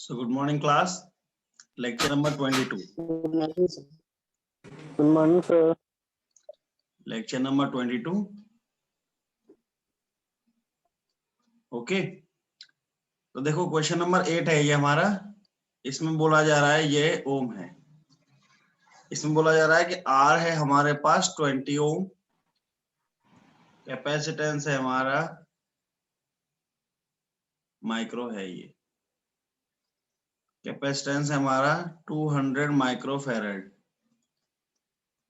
So good morning class. Lecture number 22. Good morning, sir. Lecture number 22. Okay तो देखो question number 8 है ये हमारा। इसमें बोला जा रहा है ये ओम है। इसमें बोला जा रहा है कि आर है हमारे पास 20 ओम, कैपेसिटेंस है हमारा माइक्रो है, ये कैपेसिटेंस है हमारा 200 माइक्रो फेरेड,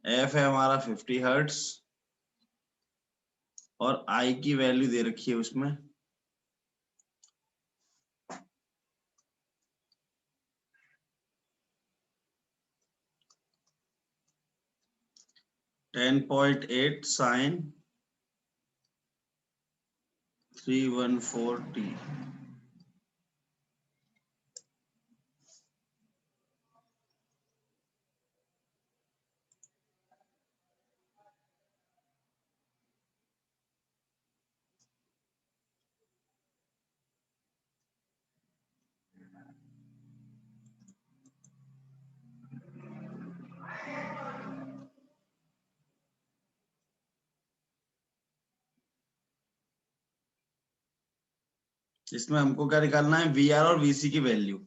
एफ है हमारा 50 हर्ट्स और आई की वैल्यू दे रखी है उसमें 10.8 sin 314t। इसमें हमको क्या निकालना है, वी आर और वीसी की वैल्यू।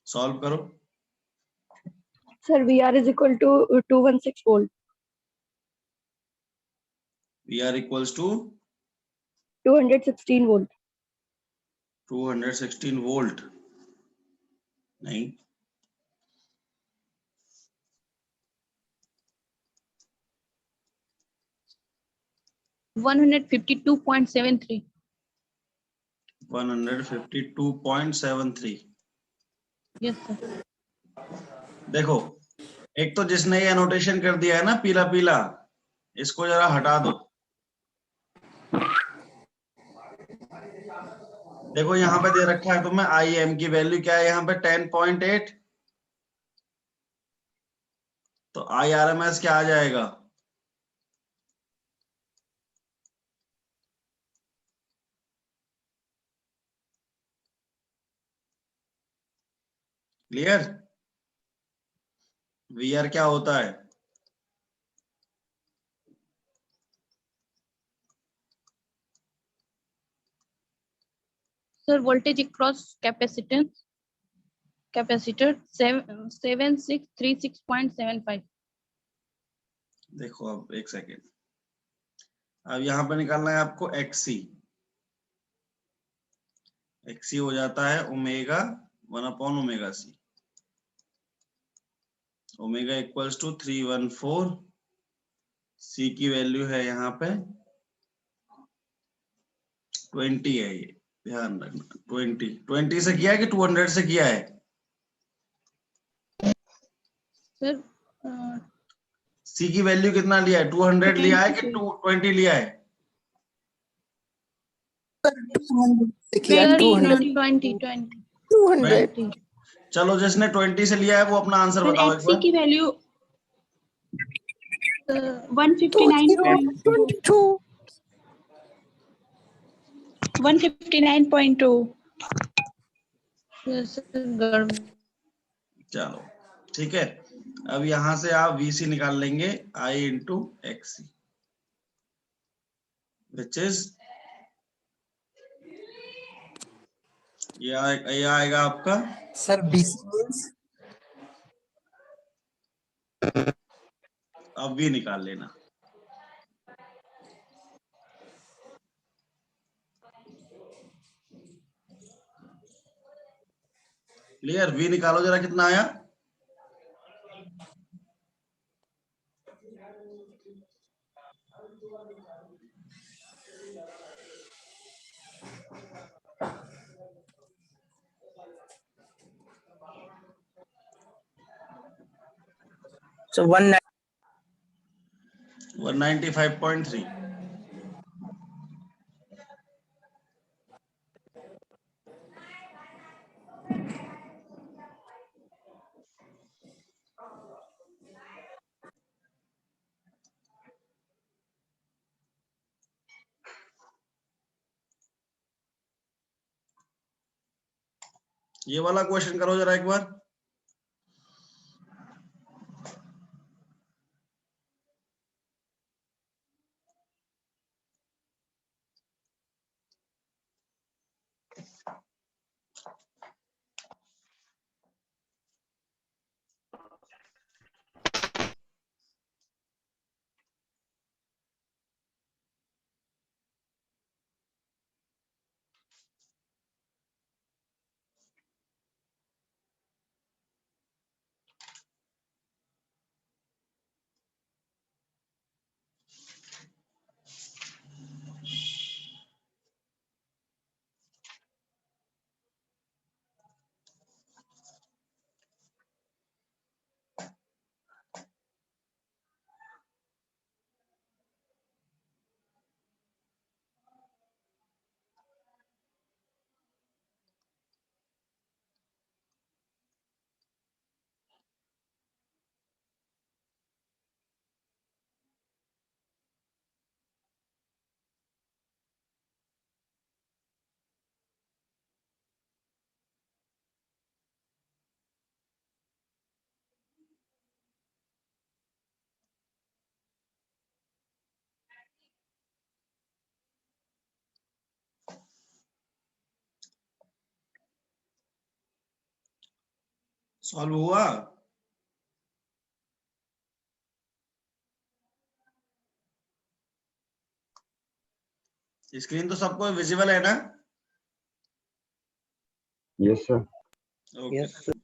सॉल्व करो। Sir, VR is equal to 216 volt. V R equals to 216 volt. 216 volt नहीं, 152.73. 152.73। Yes, sir. देखो एक तो जिसने ये एनोटेशन कर दिया है ना पीला पीला, इसको जरा हटा दो। देखो यहाँ पे दे रखा है तुम्हें आई एम की वैल्यू क्या है यहाँ पे 10.8, तो आई आर एम एस क्या आ जाएगा, क्लियर। वी आर क्या होता है, Sir, voltage across capacitance capacitor 7636.75. देखो अब एक सेकेंड, अब यहाँ पे निकालना है आपको एक्सी। एक्सी हो जाता है ओमेगा 1/ओमेगा C. Omega equals to 314, C की वैल्यू है यहाँ पे 20 है, ये ध्यान रखना 20 से किया है कि 200 से किया है। Sir, सी की वैल्यू कितना लिया है, 200 लिया है कि 220 लिया है। 20. चलो जिसने 20 से लिया है वो अपना आंसर Sir, बताओ एक XC बार। की वैल्यू 159.2. 159.2. Yes, sir. चलो ठीक है, अब यहां से आप वीसी निकाल लेंगे आई इंटू एक्सी, विच इज ये आएगा आपका सर बीसी मींस अब वी निकाल लेना। क्लियर, वी निकालो जरा कितना आया, so 195.3। ये वाला क्वेश्चन करो जरा एक बार। सॉल्व हुआ? स्क्रीन तो सबको विजिबल है ना? Yes sir. Okay. Yes, sir.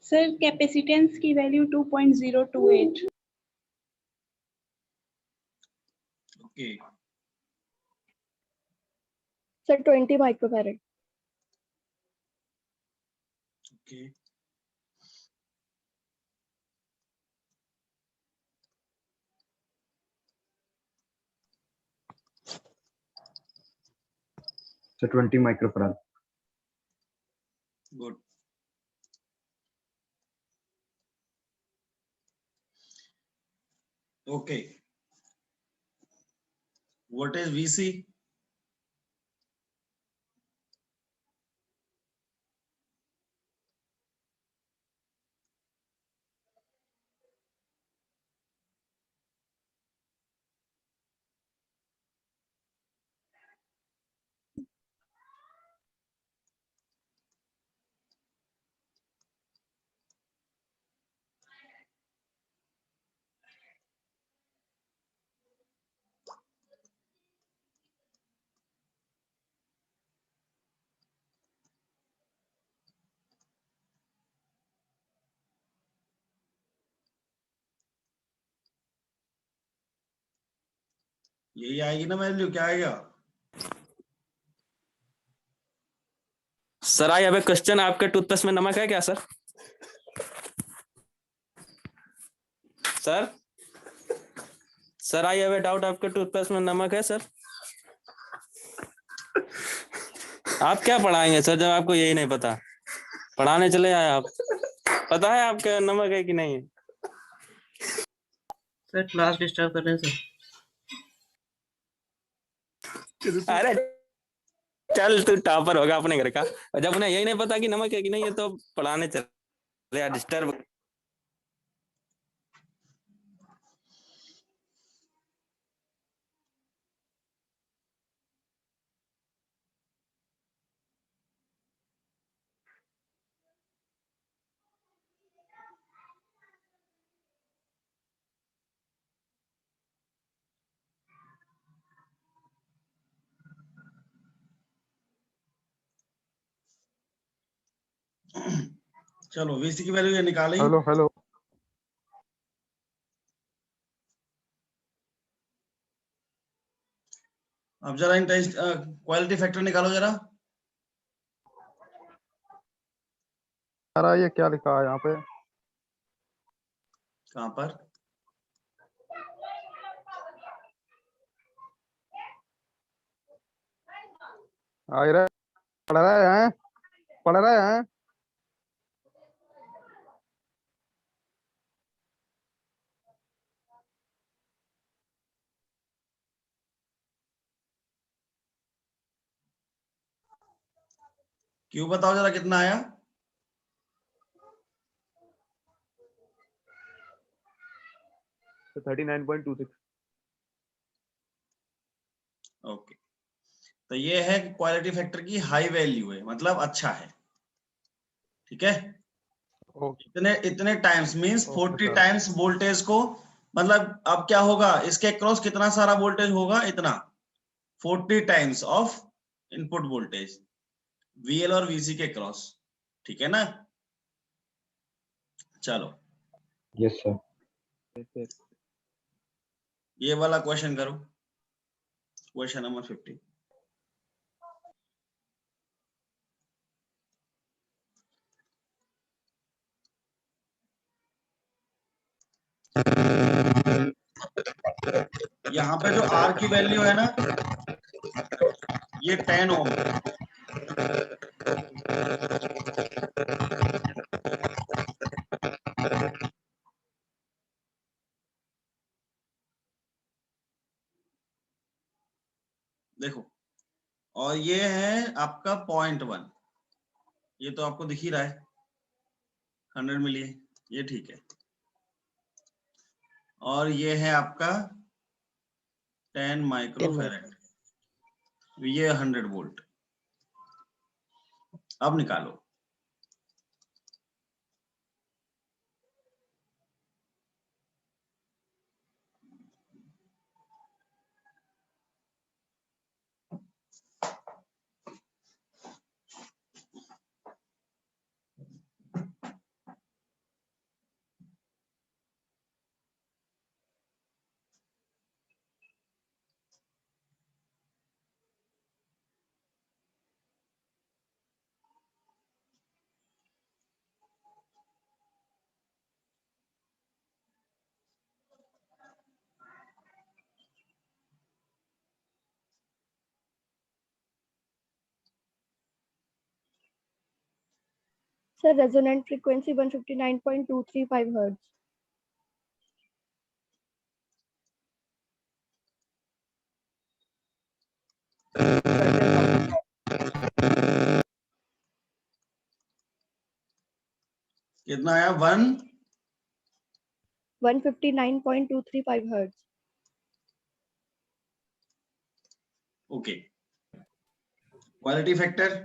Sir capacitance की value 2.028। Okay. Sir, 20 microfarad. Okay. Sir 20 microfarad. Good. Okay. What is VC? यही आएगी ना वैल्यू? क्या आएगा? Sir I have a question, आपके टूथपेस्ट में नमक है क्या sir? Sir sir I have a doubt, आपके टूथपेस्ट में नमक है सर? आप क्या पढ़ाएंगे सर जब आपको यही नहीं पता? पढ़ाने चले आए आप, पता है आपके नमक है कि नहीं? सर क्लास डिस्टर्ब कर रहे हैं सर। अरे चल तू टॉपर होगा अपने घर का, और जब उन्हें यही नहीं पता कि नमक है कि नहीं है तो पढ़ाने चले डिस्टर्ब चलो VC की वैल्यू ये निकाली। हेलो हेलो अब जरा क्वालिटी फैक्टर निकालो जरा। यार ये क्या लिखा है यहाँ पे? कहाँ पर? आ रहा पढ़ रहे हैं, पढ़ रहे हैं। क्यों बताओ जरा कितना आया? तो 39.26। ओके, तो ये है कि क्वालिटी फैक्टर की हाई वैल्यू है, मतलब अच्छा है। ठीक है, ओके इतने इतने times means okay 40 sir. Times voltage को, मतलब अब क्या होगा, इसके क्रॉस कितना सारा वोल्टेज होगा, इतना 40 times of input voltage VL और VC के क्रॉस। ठीक है ना? चलो यस सर। ये वाला क्वेश्चन करो, क्वेश्चन नंबर 50। यहाँ पे जो R की वैल्यू है ना, ये 10 ओम है। देखो, और ये है आपका 0.1, ये तो आपको दिख ही रहा है 100 मिली है, ये ठीक है। और ये है आपका 10 माइक्रोफैरेड, ये 100 वोल्ट। अब निकालो। Sir, resonant frequency 159.235 hertz. कितना आया? 159.235 hertz. Okay, quality factor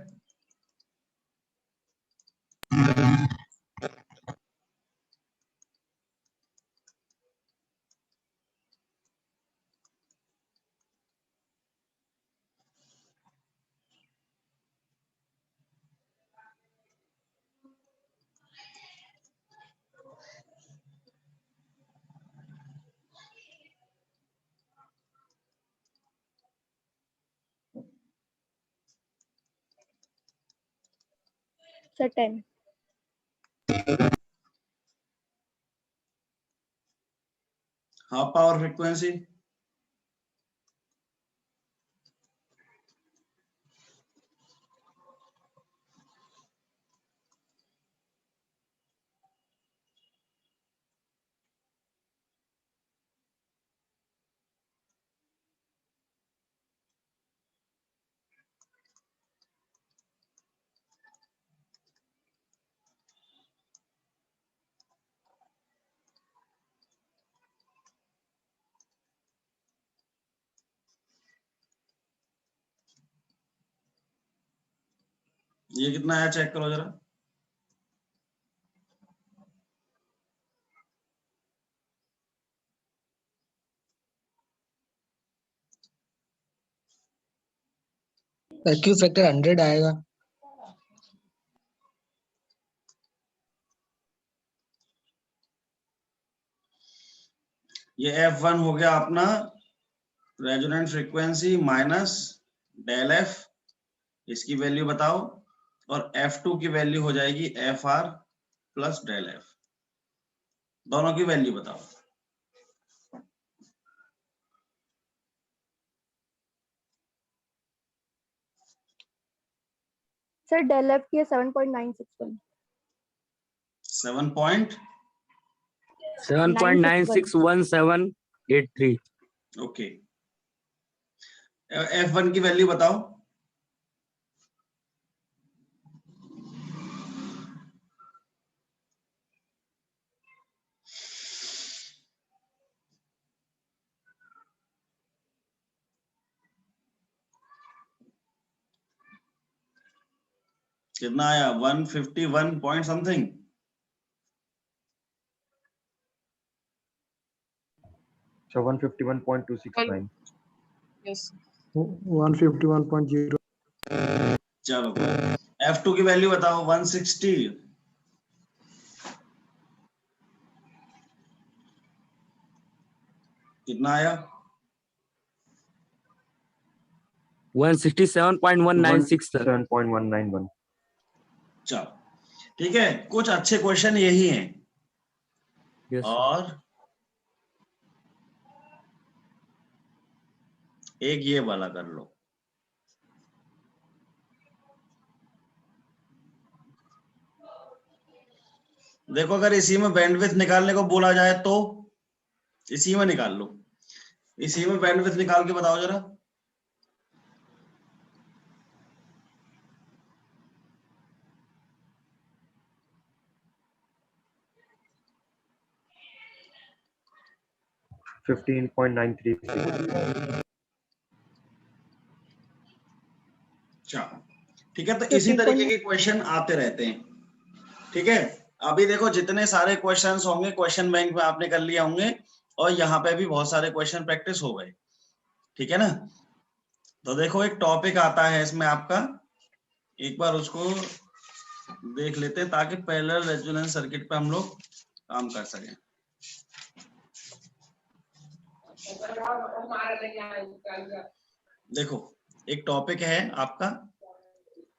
Sir, 10. Half power frequency ये कितना आया, चेक करो जरा। क्यू फैक्टर 100 आएगा। ये F1 हो गया अपना resonant frequency minus del F, इसकी वैल्यू बताओ, और F2 की वैल्यू हो जाएगी FR प्लस डेल एफ, दोनों की वैल्यू बताओ। सर डेल एफ की है 7.961। 7 7.961783। ओके, F1 की वैल्यू बताओ। कितना आया? 151 पॉइंट समथिंग। So 151.269. Yes. 151.0. चलो, F2 की वैल्यू बताओ। 160। कितना आया? 167.196 सर। 7.191. चलो ठीक है, कुछ अच्छे क्वेश्चन यही हैं। यस और एक ये वाला कर लो। देखो, अगर इसी में बैंडविड्थ निकालने को बोला जाए तो इसी में निकाल लो। इसी में बैंडविड्थ निकाल के बताओ जरा। सर 15.936. चलो ठीक है, तो इसी तरीके के क्वेश्चन आते रहते हैं। ठीक है, अभी देखो जितने सारे क्वेश्चंस होंगे क्वेश्चन बैंक में आपने कर लिए होंगे, और यहाँ पे भी बहुत सारे क्वेश्चन प्रैक्टिस हो गए। ठीक है ना? तो देखो एक टॉपिक आता है इसमें आपका, एक बार उसको देख लेते हैं ताकि पैरेलल रेजोनेंस सर्किट पे हम लोग काम कर सकें। देखो एक टॉपिक है आपका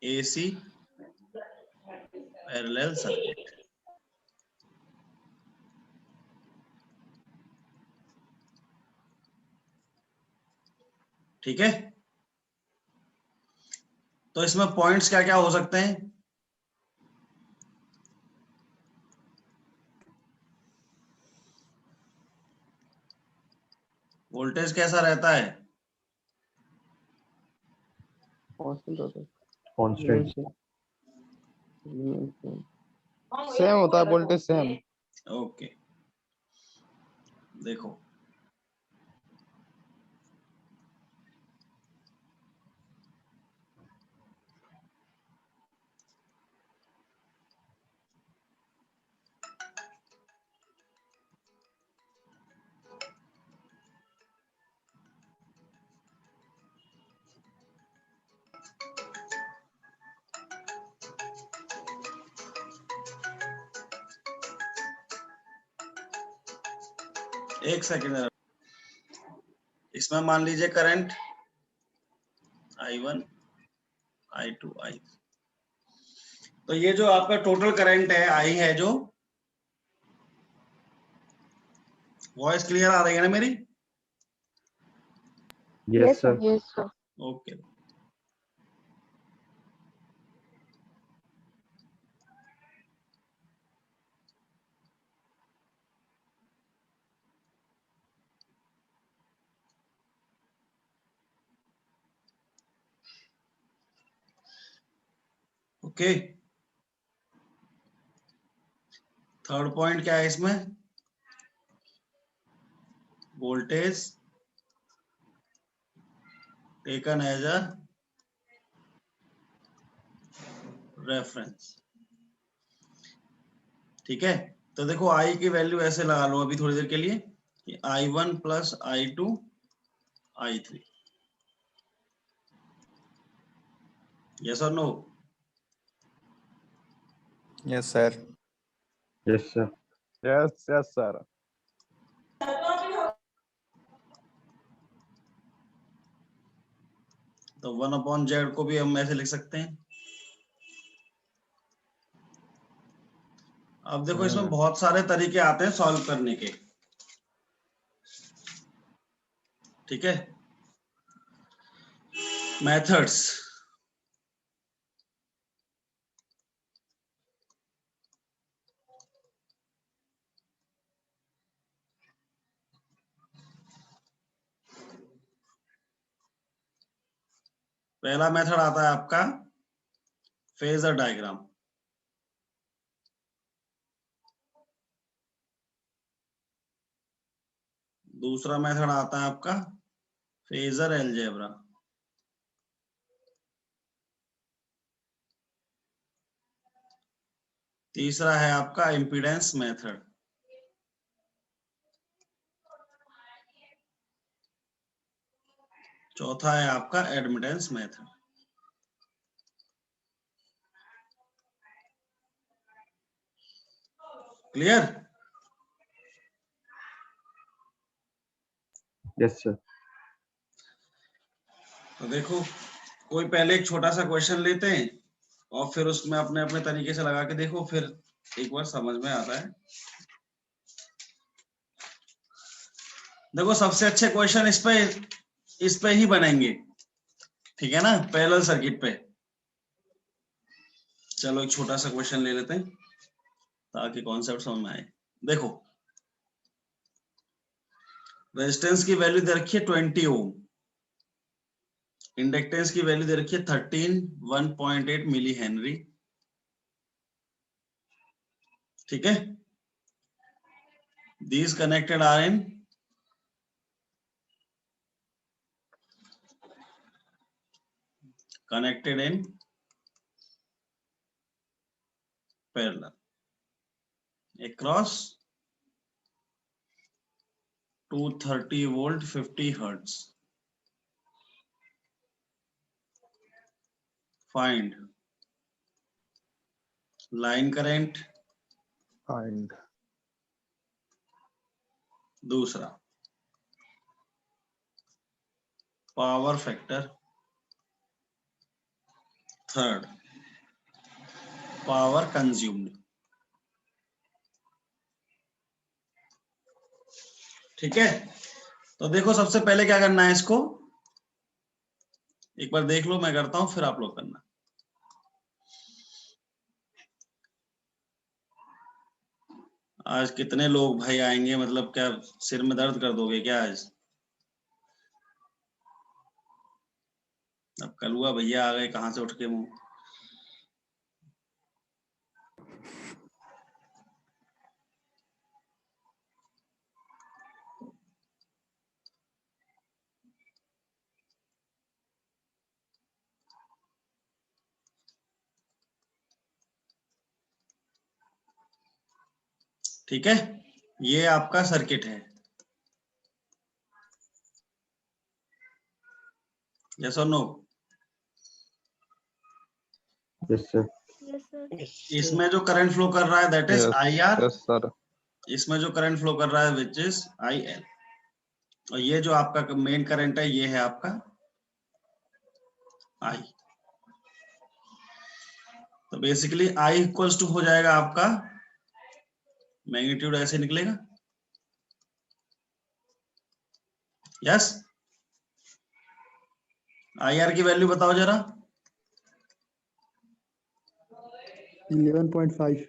एसी पैरेलल सर्किट। ठीक है, तो इसमें पॉइंट्स क्या क्या हो सकते हैं? वोल्टेज कैसा रहता है? Constant. सेम होता है वोल्टेज सेम। ओके, देखो एक सेकेंड, इसमें मान लीजिए करंट I1 I2 I, तो ये जो आपका टोटल करंट है I है, जो वॉइस क्लियर आ रही है ना मेरी? Yes, sir. Yes, sir. Okay, okay. Third point क्या है इसमें? Voltage taken as a reference. ठीक है, तो देखो I की वैल्यू ऐसे लगा लो अभी थोड़ी देर के लिए कि I1 plus I2 I3। Yes और no? Yes sir. Yes, sir. Yes yes sir. तो 1/z को भी हम ऐसे लिख सकते हैं। अब देखो इसमें बहुत सारे तरीके आते हैं सॉल्व करने के, ठीक है, मेथड्स। पहला मेथड आता है आपका फेजर डायग्राम। दूसरा मेथड आता है आपका फेजर अलजेब्रा। तीसरा है आपका इम्पीडेंस मेथड। चौथा है आपका admittance method. Clear? Yes, sir. तो देखो कोई पहले एक छोटा सा क्वेश्चन लेते हैं और फिर उसमें अपने अपने तरीके से लगा के देखो, फिर एक बार समझ में आता है। देखो सबसे अच्छे क्वेश्चन इस पे ही बनेंगे, ठीक है ना, पैरेलल सर्किट पे। चलो एक छोटा सा क्वेश्चन ले लेते हैं ताकि कॉन्सेप्ट समझ में आए। देखो रेजिस्टेंस की वैल्यू दे रखी है 20 ओम, इंडक्टेंस की वैल्यू दे रखी है 1.8 मिली हेनरी, ठीक है। These connected are in parallel across 230 volt 50 hertz. Find line current। Find दूसरा power factor. Third power consumed, ठीक है। तो देखो सबसे पहले क्या करना है, इसको एक बार देख लो, मैं करता हूं फिर आप लोग करना। आज कितने लोग भाई आएंगे, मतलब क्या सिर में दर्द कर दोगे क्या आज? अब कलुआ भैया आ गए कहां से उठ के मुंह। ठीक है, ये आपका सर्किट है। यस और नो? Yes, sir. इसमें जो करंट फ्लो कर रहा है that is I R. Yes sir. इसमें जो करंट फ्लो कर रहा है विच इज आई एल। और ये जो आपका मेन करंट है ये है आपका आई। तो बेसिकली आई इक्वल्स टू हो जाएगा आपका, मैग्नीट्यूड ऐसे निकलेगा। यस, आई आर की वैल्यू बताओ जरा। 11.5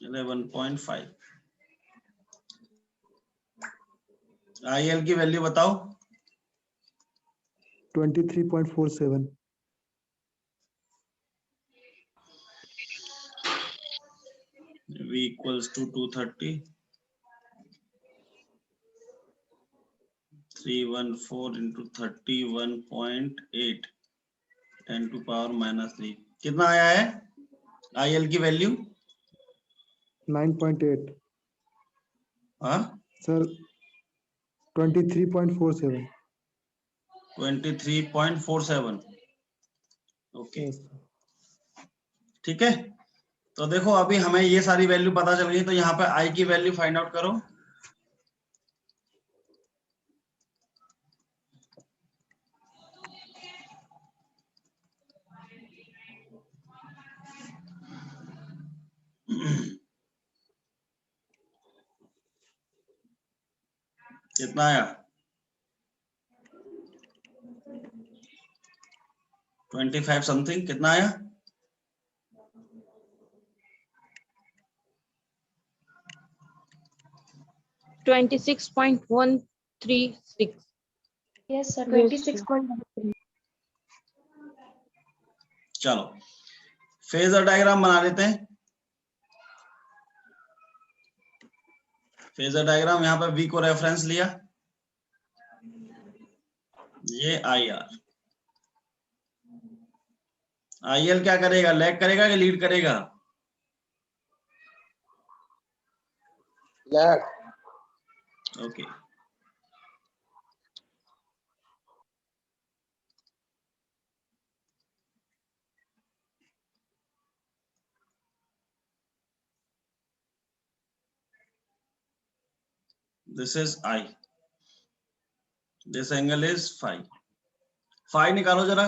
11.5। आई एल की वैल्यू बताओ। 23.47 V equals to 230 314 into 31.8 10 to power -3। कितना आया है आई एल की वैल्यू? 9.8 हाँ, सर 23.47 23.47। Okay, Yes. ठीक है। तो देखो अभी हमें ये सारी वैल्यू पता चल गई, तो यहाँ पे आई की वैल्यू फाइंड आउट करो। कितना आया? 25 समथिंग, कितना आया? $26.136. Yes, sir. 26.13. चलो फेजर डायग्राम बना लेते हैं। फेजर डायग्राम, यहाँ पे V को रेफरेंस लिया, ये IR। IL क्या करेगा? लैग करेगा कि लीड करेगा? Lag. Okay this is I, this angle is phi। phi निकालो जरा।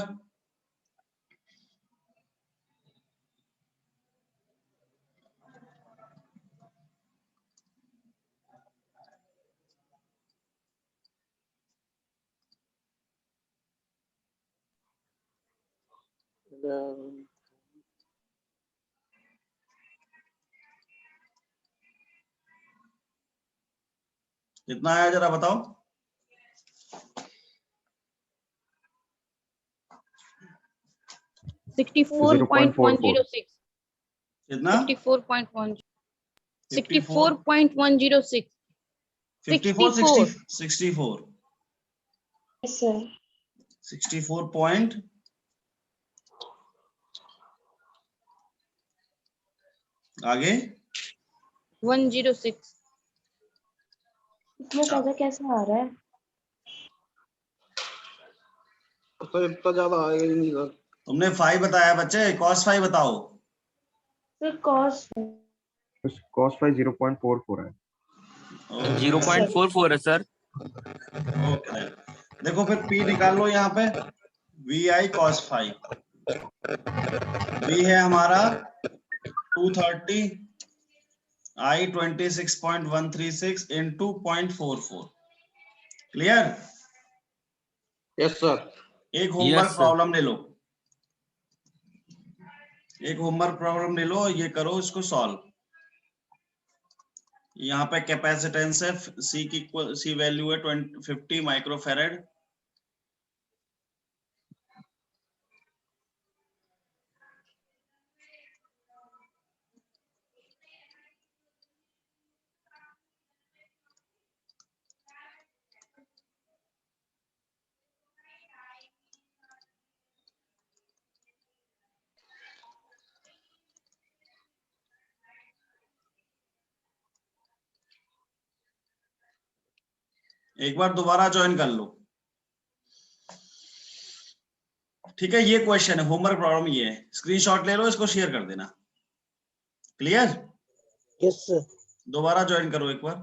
कितना आया जरा बताओ? $64.106. कितना? 64.106. 54, 64.106. 54, 64, Yes, sir. 64 पॉइंट आगे 106. इसमें पैसा कैसे आ रहा है? तो इतना ज्यादा आएगा ही नहीं सर। तुमने फाई बताया बच्चे, cos फाई बताओ। Sir, cos. cos phi 0.44 है। 0.44 है सर। ओके देखो फिर P निकाल लो यहाँ पे, VI cos फाई। V है हमारा 230, I 26.136 into 0.44। Clear? Yes sir. एक होमवर्क sir. प्रॉब्लम ले लो, एक होमवर्क प्रॉब्लम ले लो, ये करो इसको सॉल्व। यहाँ पे कैपेसिटेंस है, C वैल्यू है 50 माइक्रोफेरेड। एक बार दोबारा ज्वाइन कर लो, ठीक है? ये क्वेश्चन है, होमवर्क प्रॉब्लम ये है, स्क्रीनशॉट ले लो, इसको शेयर कर देना। क्लियर? Yes sir. दोबारा ज्वाइन करो एक बार।